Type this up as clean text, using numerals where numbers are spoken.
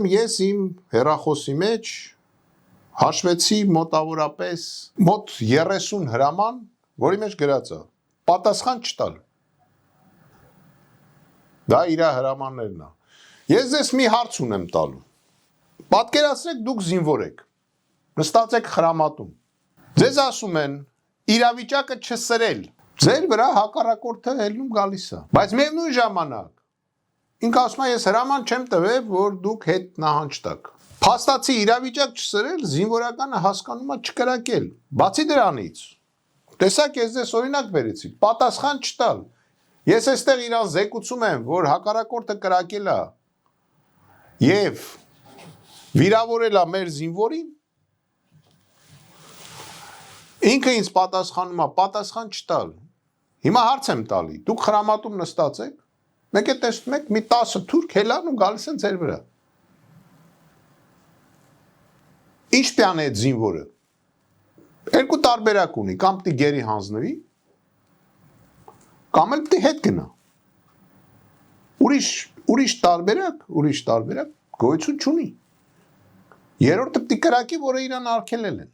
Ես իմ հեռախոսի մեջ հաշվեցի մոտավորապես մոտ 30 հրաման, որի մեջ գրած է պատասխան չտալ։ Դա իր հրամաններն է։ Ես ձեզ մի հարց ունեմ տալու։ Պատկերացրեք դուք զինվոր եք, նստած եք խրամատում։ Ձեզ ասում են իրավիճակը չսրել։ Ձեր վրա հակառակորդը ելնում գալիս է։ Բայց միևնույն ժամանակ ինքը ասում է ես հրաման չեմ տվել, որ դուք հետ նահանջ տաք։ Փաստացի իրավիճակ չսրել զինվորականը հասկանում է չկրակել։ Բացի դրանից, տեսակ ես ձեզ օրինակ բերեցի, պատասխան չտալ։ Ես այստեղ իրան զեկուցում եմ, որ հակառակորդը կրակել է եւ վիրավորել է մեր զինվորին։ Ինքը ինձ պատասխանում է, պատասխան չտալ։ Հիմա հարց եմ տալի, դուք խրամատում նստած եք, մեկ է տեսնում եք մի 10 թուրք հելան ու գալիս են ձեր վրա։ Ինչ պիտի այդ զինվորը։ Երկու տարբերակ ունի, կամ պիտի գերի հանձնվի, կամ էլ պիտի հետ գնա։ Ուրիշ տարբերակ գոյություն չունի։ Երրորդը պիտի կրակի, որը իրան արգելել են։